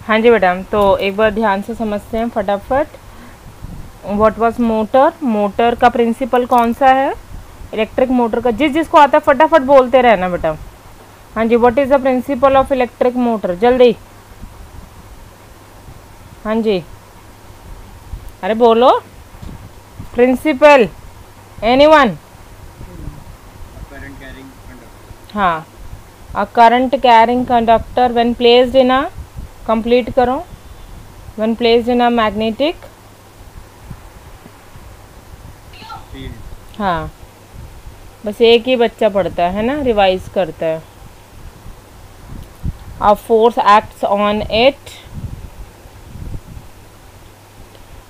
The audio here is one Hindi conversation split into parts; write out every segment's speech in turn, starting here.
हाँ जी बेटा, तो एक बार ध्यान से समझते हैं फटाफट। व्हाट वाज मोटर, मोटर का प्रिंसिपल कौन सा है, इलेक्ट्रिक मोटर का, जिसको आता है फटाफट बोलते रहना बेटा। हाँ जी, what is the principle of electric motor, जल्दी। हाँ जी, अरे बोलो, प्रिंसिपल, एनीवन। हाँ, a current carrying conductor when placed in a, complete करो, when placed in a magnetic, हाँ बस एक ही बच्चा पढ़ता है ना, रिवाइज करता है। A force acts on it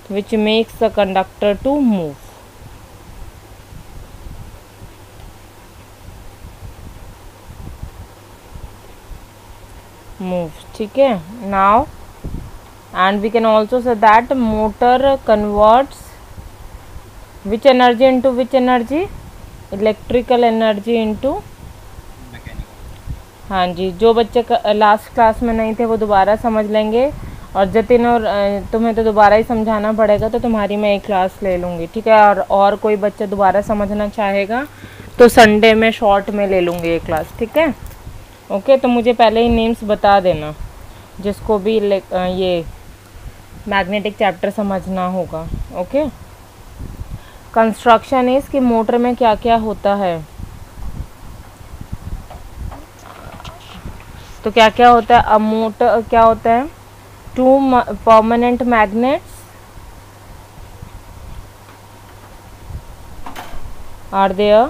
which makes the conductor to move. ठीक है। Now and we can also say that motor converts which energy into which energy, electrical energy into हाँ जी, जो बच्चे लास्ट क्लास में नहीं थे वो दोबारा समझ लेंगे, और जतिन और तुम्हें तो दोबारा ही समझाना पड़ेगा, तो तुम्हारी मैं एक क्लास ले लूँगी, ठीक है। और कोई बच्चा दोबारा समझना चाहेगा तो संडे में शॉर्ट में ले लूँगी एक क्लास, ठीक है। ओके, तो मुझे पहले ही नेम्स बता देना जिसको भी ये मैग्नेटिक चैप्टर समझना होगा। ओके, कंस्ट्रक्शन इज कि मोटर में क्या क्या होता है, तो क्या क्या होता है। अब मोटर क्या होता है, two permanent magnets are there,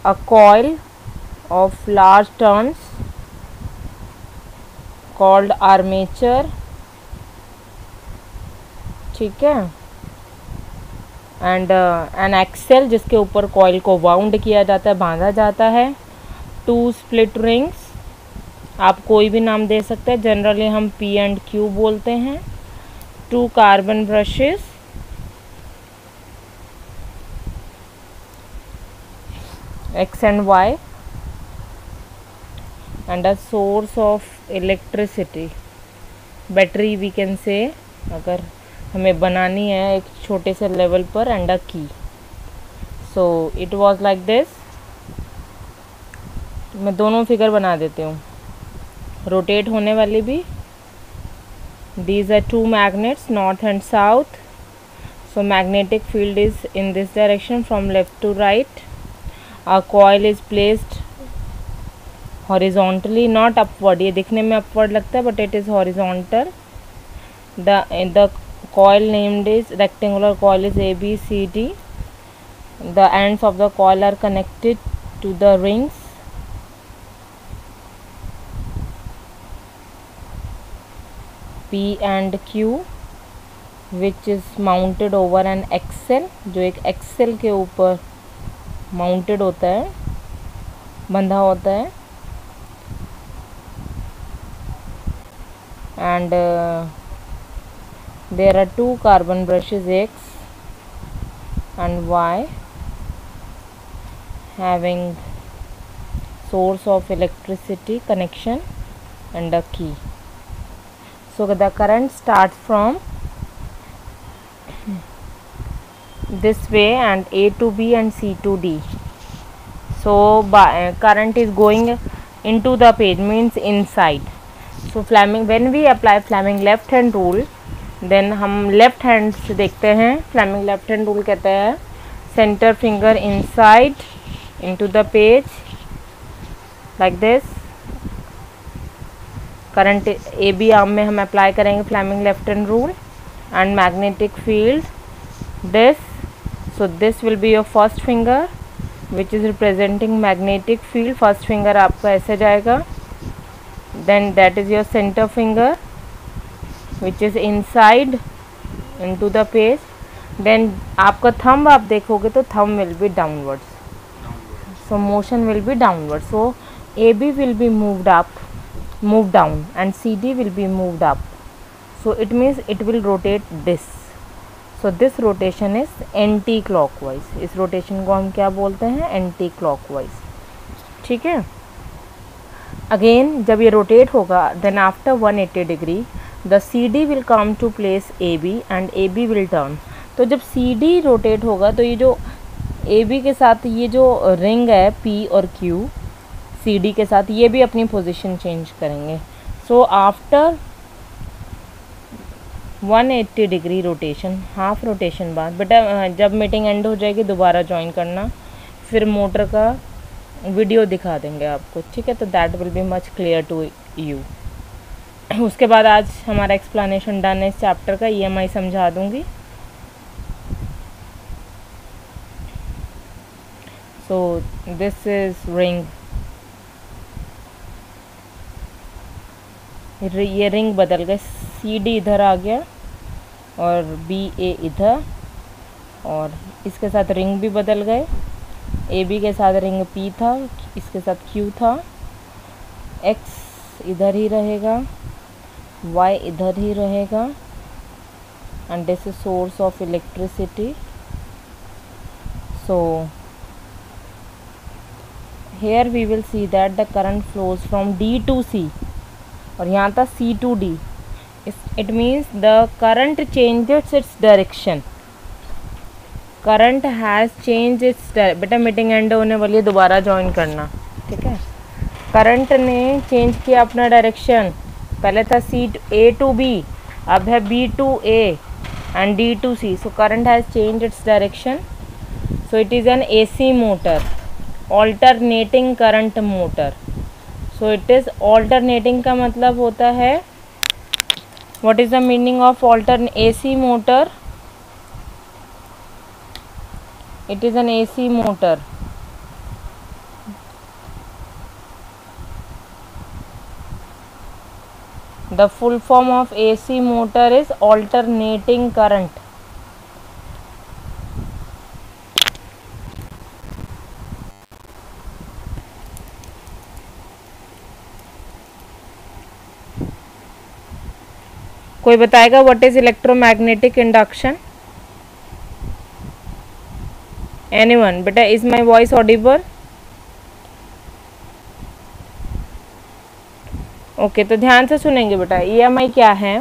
a coil of large turns called armature, ठीक है, एंड एन एक्सेल जिसके ऊपर कॉइल को वाउंड किया जाता है, बांधा जाता है, टू स्प्लिट रिंग्स, आप कोई भी नाम दे सकते हैं, जनरली हम पी एंड क्यू बोलते हैं, two carbon brushes, X and Y, and a source of electricity, battery we can say, अगर हमें बनानी है एक छोटे से लेवल पर, एंड अ की। So it was like this. मैं दोनों फिगर बना देती हूँ, रोटेट होने वाली भी। These are two magnets, north and south, so magnetic field is in this direction from left to right. A coil is placed horizontally, not upward, ये दिखने में upward लगता है but it is horizontal. The coil named is rectangular coil is ABCD. The ends of the coil are connected to the rings. P and Q, which is mounted over an axle, जो एक axle के ऊपर माउंटेड होता है, बंधा होता है, and there are two carbon brushes X and Y having source of electricity connection and a key. So the current starts from this way and A to B and C to D. So current is going into the page, means inside. So Fleming, when we apply Fleming left hand rule, then हम लेफ्ट हैंड से देखते हैं। Fleming left hand rule कहता है center finger inside into the page like this. Current A B arm में हम अप्लाई करेंगे Fleming left hand rule and magnetic field this. So this will be your first finger which is representing magnetic field. First finger आपका ऐसे जाएगा, then that is your center finger which is inside into the page. Then आपका thumb आप देखोगे तो thumb will be downwards, so motion will be downwards. So AB will be moved up, moved down, and CD will be moved up. So it means it will rotate this. So this rotation is anti clockwise. इस रोटेशन को हम क्या बोलते हैं, एंटी क्लॉकवाइज, ठीक है। अगेन जब ये रोटेट होगा then after 180 degree the C D will come to place A B and A B will turn. तो जब सी डी रोटेट होगा तो ये जो ए बी के साथ ये जो रिंग है पी और क्यू सी डी के साथ ये भी अपनी पोजीशन चेंज करेंगे। So after 180 degree rotation, half rotation बाद बेटा जब मीटिंग एंड हो जाएगी दोबारा ज्वाइन करना, फिर मोटर का वीडियो दिखा देंगे आपको, ठीक है। तो that will be much clear to you. उसके बाद आज हमारा एक्सप्लेनेशन डन है इस चैप्टर का, ईएमआई समझा दूंगी। सो दिस इज रिंग, ये रिंग बदल गए, सी डी इधर आ गया और बी ए इधर, और इसके साथ रिंग भी बदल गए, ए बी के साथ रिंग पी था, इसके साथ क्यू था, एक्स इधर ही रहेगा, वाई इधर ही रहेगा, and this is source of electricity. So here we will see that the current flows from D to C, और यहाँ था C to D। It means the current changes its direction, current has changed its बेटा मीटिंग एंड होने वाली है, दोबारा ज्वाइन करना, ठीक है। करंट ने चेंज किया अपना डायरेक्शन, पहले था C A to B, अब है B to A and D to C। so current has changed its direction, so it is an AC motor, alternating current motor. So it is alternating का मतलब होता है, what is the meaning of AC motor? It is an AC motor. The full form of AC motor is alternating current. कोई बताएगा what is electromagnetic induction? Anyone? बेटा is my voice audible? Okay, तो ध्यान से सुनेंगे बेटा। ईएमआई क्या है?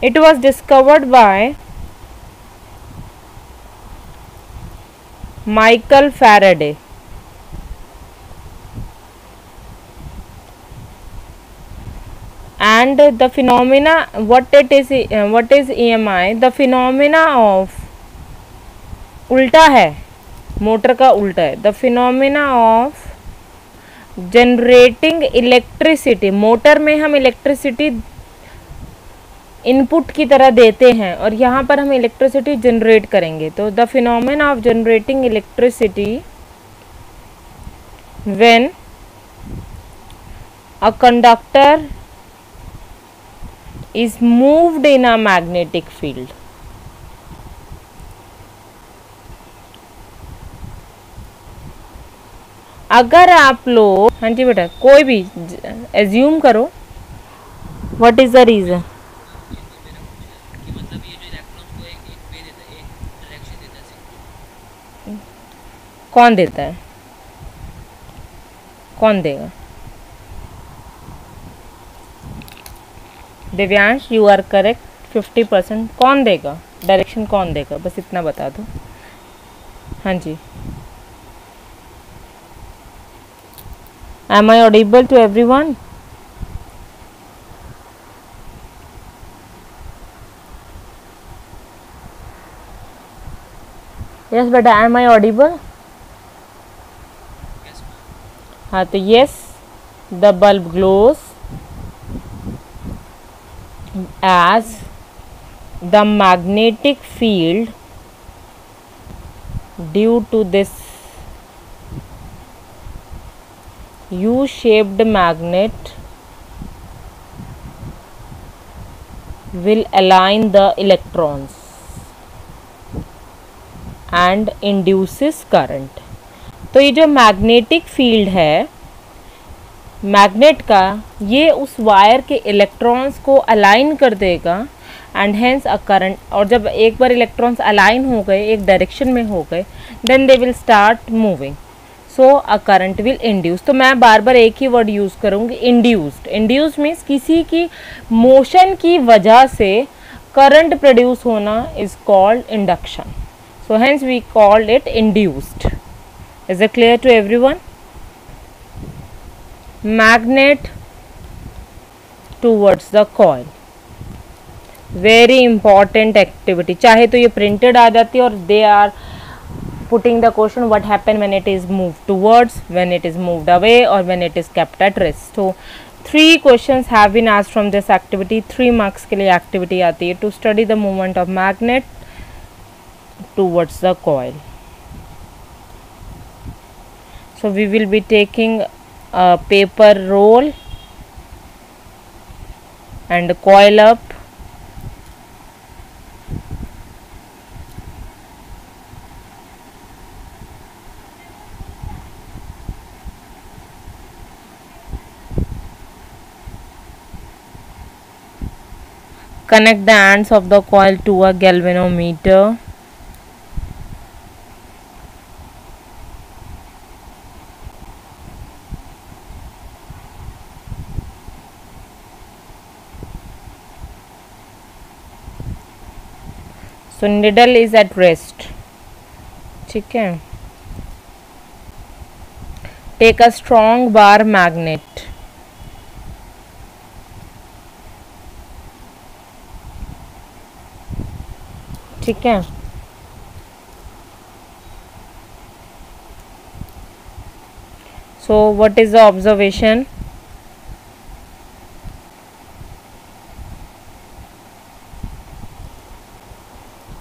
It was discovered by Michael Faraday. And the phenomena, what is EMI? The phenomena of, उल्टा है, मोटर का उल्टा है। The phenomena of generating electricity, motor में हम इलेक्ट्रिसिटी इनपुट की तरह देते हैं और यहाँ पर हम इलेक्ट्रिसिटी जनरेट करेंगे। तो the phenomena of generating electricity when a conductor is moved in a magnetic field। अगर आप लोग, हाँ जी बेटा, कोई भी एज्यूम करो, व्हाट इज द रीजन? कौन देता है? कौन देगा? Divyansh, you are correct, 50%। कौन देगा डायरेक्शन? कौन देगा? बस इतना बता दो। हाँ जी, am I audible to everyone? Yes बेटा, एम आई ऑडिबल? हाँ, तो yes, the bulb glows as the magnetic field due to this U-shaped magnet will align the electrons and induces current। तो ये जो मैग्नेटिक फील्ड है मैग्नेट का, ये उस वायर के इलेक्ट्रॉन्स को अलाइन कर देगा एंड हेंस अ करंट। और जब एक बार इलेक्ट्रॉन्स अलाइन हो गए, एक डायरेक्शन में हो गए, then they will start moving. So a current will induce. तो मैं बार बार एक ही वर्ड यूज करूंगी, इंड्यूस्ड। इंड्यूस मीन्स किसी की मोशन की वजह से करंट प्रोड्यूस होना is called induction. So hence we called it induced. Is it clear to everyone? Magnet towards the coil, very important activity. चाहे तो ये प्रिंटेड आ जाती है और they are putting the question what happen when it is moved towards, when it is moved away, or when it is kept at rest. So 3 questions have been asked from this activity. 3 marks के लिए activity आती है, to study the movement of magnet towards the coil. So we will be taking a paper roll and coil up. Connect the ends of the coil to a galvanometer. So needle is at rest. ठीक है। Take a strong bar magnet. ठीक है। So what is the observation?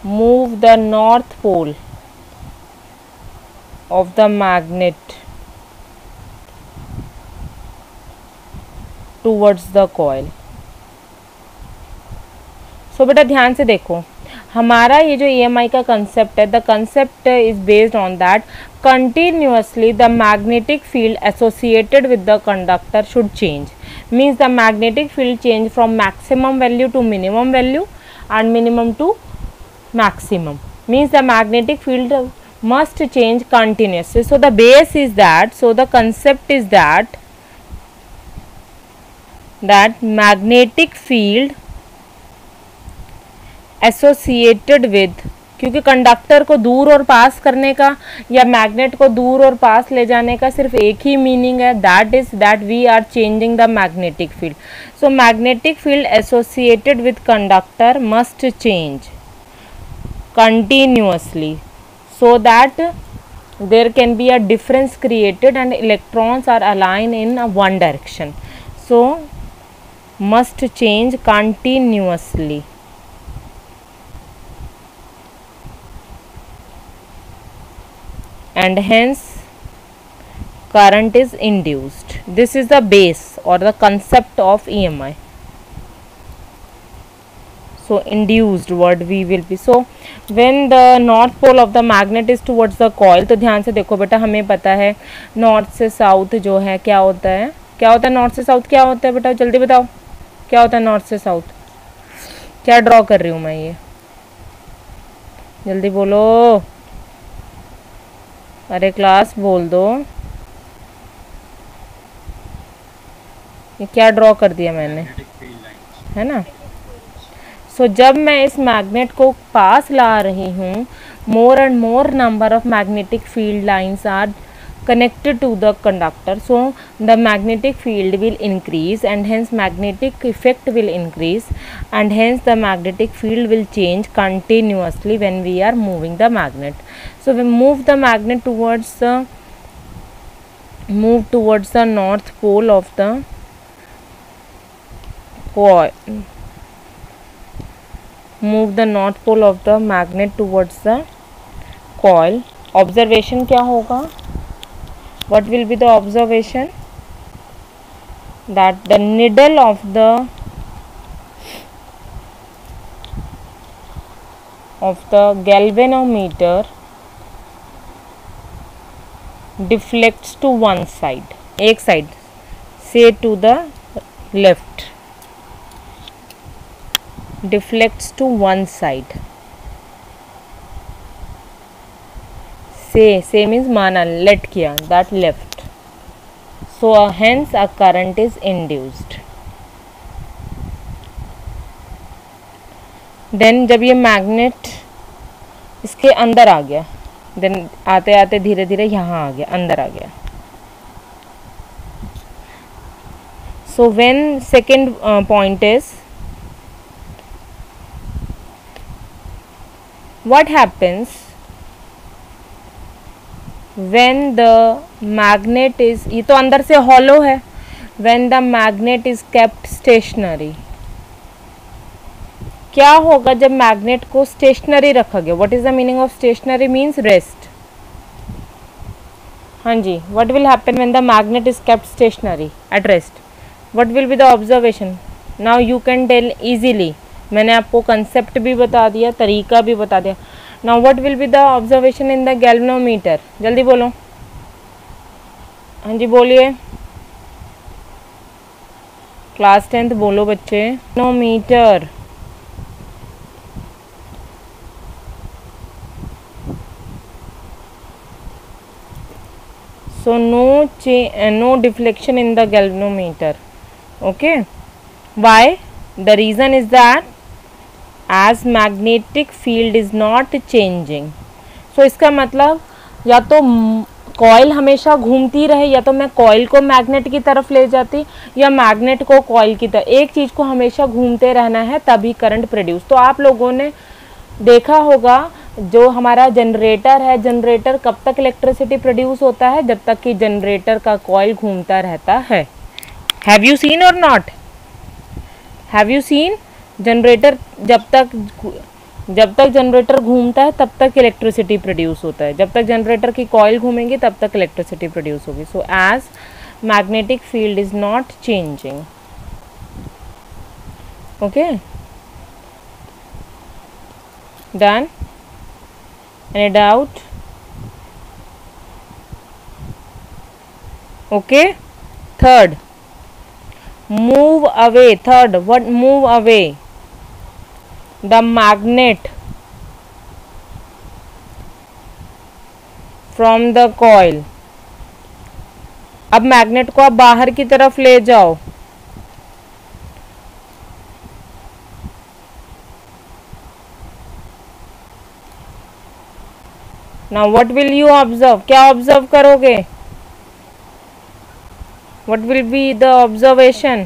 Move the north pole of the magnet towards the coil. So बेटा ध्यान से देखो, हमारा ये जो EMI का कंसेप्ट है, the concept is based on that continuously the magnetic field associated with the conductor should change. Means the magnetic field change from maximum value to minimum value and minimum to maximum. Means the magnetic field must change continuously. So the base is that, so the concept is that magnetic field associated with, क्योंकि कंडक्टर को दूर और पास करने का या मैग्नेट को दूर और पास ले जाने का सिर्फ एक ही मीनिंग है, that is that we are changing the magnetic field. So magnetic field associated with conductor must change continuously so that there can be a difference created and electrons are aligned in one direction. So must change continuously. And hence current is induced. This is the base or the concept of EMI. So induced word we will be. So when the north pole of the magnet is towards the coil, तो ध्यान से देखो बेटा, हमें पता है नॉर्थ से साउथ जो है क्या होता है, क्या होता है नॉर्थ से साउथ, क्या होता है बेटा जल्दी बताओ, क्या होता है नॉर्थ से साउथ, क्या ड्रॉ कर रही हूँ मैं, ये जल्दी बोलो, अरे क्लास बोल दो, ये क्या ड्रॉ कर दिया मैंने, है ना. सो जब मैं इस मैग्नेट को पास ला रही हूँ, more and more number of magnetic field lines are connected to the conductor, so the magnetic field will increase and hence magnetic effect will increase and hence the magnetic field will change continuously when we are moving the magnet. So we move the magnet towards the north pole of the coil. Move the north pole of the magnet towards the coil. Observation क्या होगा? What will be the observation? That the needle of the galvanometer deflects to one side, एक side, say to the left, deflects to one side, say से मीन्स माना, लेट किया, that left, so hence a current is induced. Then जब ये मैग्नेट इसके अंदर आ गया, देन आते आते धीरे धीरे यहाँ आ गया, अंदर आ गया। So when second point is, what happens when the magnet is, ये तो अंदर से hollow है, when the magnet is kept stationary, क्या होगा जब मैग्नेट को स्टेशनरी रखा गया? What is the meaning of stationary? Means rest. हाँ जी, what will happen when the magnet is kept stationary at rest? What will be the observation? Now you can tell easily, मैंने आपको कंसेप्ट भी बता दिया, तरीका भी बता दिया। Now what will be the observation in the galvanometer? जल्दी बोलो, हाँ जी बोलिए, क्लास 10th बोलो बच्चे। Galvanometer, so no deflection in the galvanometer. Okay, why? The reason is that as magnetic field is not changing, so इसका मतलब या तो कॉइल हमेशा घूमती रहे, या तो मैं कॉइल को मैग्नेट की तरफ ले जाती या मैग्नेट को कॉइल की तरफ, एक चीज़ को हमेशा घूमते रहना है तभी करंट प्रोड्यूस। तो आप लोगों ने देखा होगा जो हमारा जनरेटर है, जनरेटर कब तक इलेक्ट्रिसिटी प्रोड्यूस होता है? जब तक कि जनरेटर का कॉइल घूमता रहता है। हैव यू सीन और not? Have you seen? Generator जब तक जनरेटर घूमता है तब तक इलेक्ट्रिसिटी प्रोड्यूस होता है, जब तक जनरेटर की कॉइल घूमेंगी तब तक इलेक्ट्रिसिटी प्रोड्यूस होगी। So as magnetic field is not changing, okay, done. Any doubt? Okay. Third, move away. Third, what? Move away the magnet from the coil. अब मैग्नेट को आप बाहर की तरफ ले जाओ। Now what will you observe? क्या ऑब्जर्व करोगे? What will be the observation?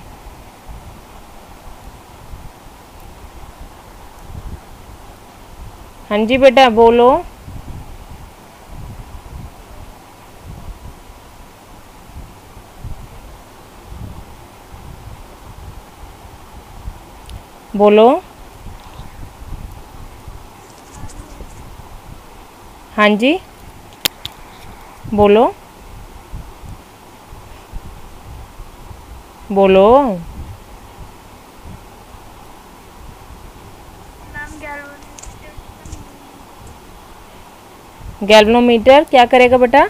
हाँ जी बेटा बोलो, बोलो, हाँ जी बोलो, बोलो। गैल्वेनोमीटर क्या करेगा बेटा?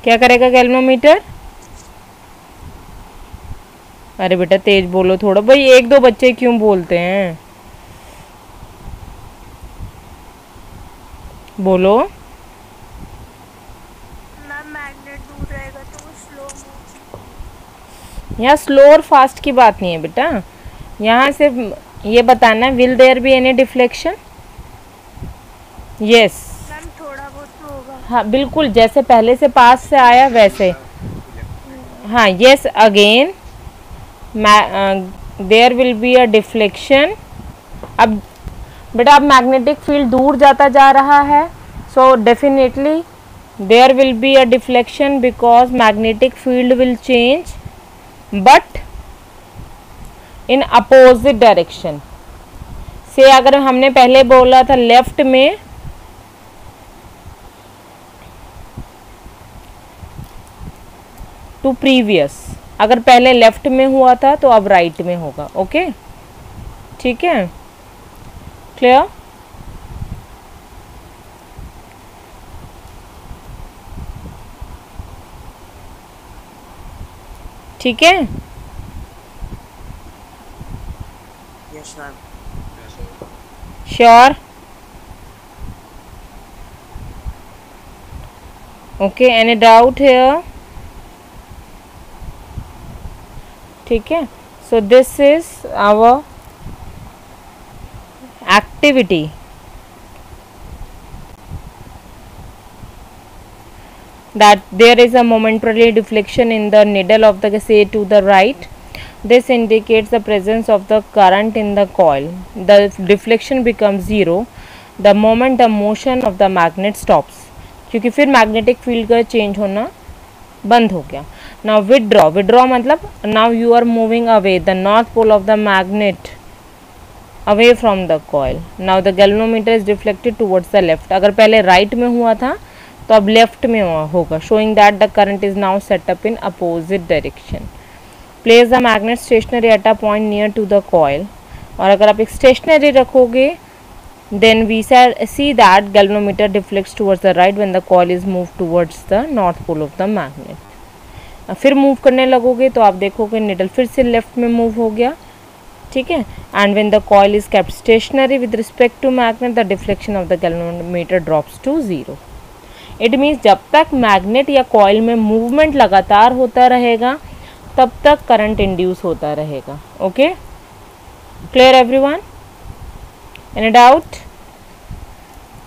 क्या करेगा गैल्वेनोमीटर? अरे बेटा तेज बोलो थोड़ा, भाई एक दो बच्चे क्यों बोलते हैं? बोलो। मैम मैग्नेट दूर रहेगा तो वो स्लो मूव। यहाँ स्लो और फास्ट की बात नहीं है बेटा, यहाँ सिर्फ ये बताना है will there be any deflection? Yes ma'am थोड़ा बहुत तो होगा। हाँ बिल्कुल, जैसे पहले से पास से आया वैसे। हाँ yes, again there will be a deflection. अब बेटा अब मैग्नेटिक फील्ड दूर जाता जा रहा है, so definitely there will be a deflection because magnetic field will change but in opposite direction से। अगर हमने पहले बोला था लेफ्ट में, टू प्रीवियस, अगर पहले लेफ्ट में हुआ था तो अब राइट में होगा। ओके ठीक है, क्लियर? ठीक है, yes ma'am. Sure? Okay, any doubt here? ठीक है, so this is our activity. That there is a momentary deflection in the needle of the say to the right. This indicates the presence of the current in the coil. The deflection becomes zero the moment the motion of the magnet stops, क्योंकि फिर मैग्नेटिक फील्ड का चेंज होना बंद हो गया. Now withdraw. Withdraw मतलब now you are moving away the north pole of the magnet away from the coil. Now the galvanometer is deflected towards the left. अगर पहले right में हुआ था तो अब लेफ्ट में होगा, showing that the current is now set up in opposite direction. Place the magnet stationary at a point near to the coil. और अगर आप एक स्टेशनरी रखोगे then we see that galvanometer deflects towards the right when the coil is moved towards the north pole of the magnet. फिर मूव करने लगोगे तो आप देखोगे निडल फिर से लेफ्ट में मूव हो गया. ठीक है, and when the coil is kept stationary with respect to magnet the deflection of the galvanometer drops to 0. It means जब तक मैग्नेट या कॉइल में मूवमेंट लगातार होता रहेगा तब तक करंट इंड्यूस होता रहेगा. Okay, clear everyone? Any doubt?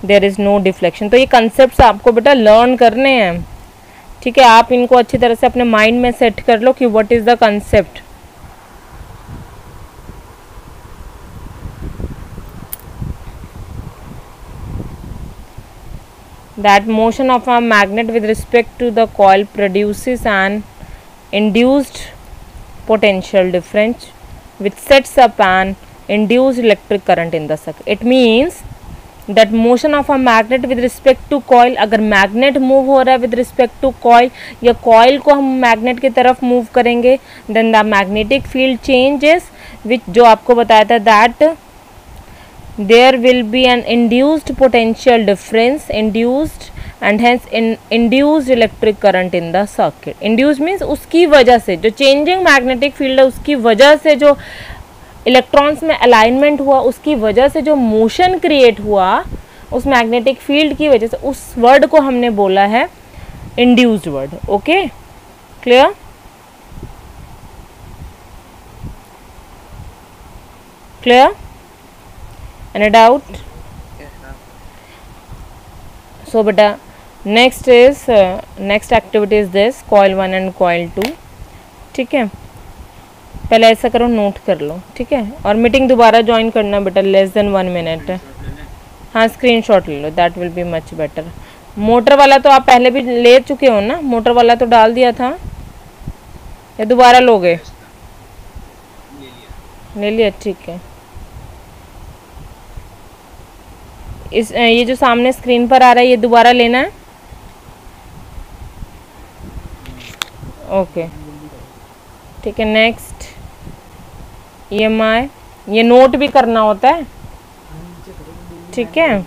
There is no deflection. तो ये कंसेप्ट आपको बेटा लर्न करने हैं. ठीक है, आप इनको अच्छी तरह से अपने माइंड में सेट कर लो कि what is the concept. That motion of a magnet with respect to the coil produces an induced potential difference which sets up an induced electric current in the circuit. It means that motion of a magnet with respect to coil, अगर magnet move हो रहा है with respect to coil या coil को हम magnet की तरफ move करेंगे then the magnetic field changes which जो आपको बताया था that there will be an induced potential difference induced and hence induced electric current in the circuit. Induced means उसकी वजह से जो changing magnetic field है उसकी वजह से जो इलेक्ट्रॉन्स में अलाइनमेंट हुआ उसकी वजह से जो मोशन क्रिएट हुआ उस मैग्नेटिक फील्ड की वजह से उस वर्ड को हमने बोला है induced word. Okay, clear? Clear? Any doubt? So beta next is next activity is this coil 1 and coil 2. ठीक है, पहले ऐसा करो नोट कर लो. ठीक है, और मीटिंग दोबारा ज्वाइन करना बेटा लेस देन 1 मिनट. हाँ, स्क्रीनशॉट ले लो, that will be much better. Motor वाला तो आप पहले भी ले चुके हो ना, मोटर वाला तो डाल दिया था या दोबारा लोगे? ले लिया. ठीक है, इस ये जो सामने स्क्रीन पर आ रहा है ये दोबारा लेना है. ओके, ठीक है. नेक्स्ट EMI, ये नोट भी करना होता है. ठीक है.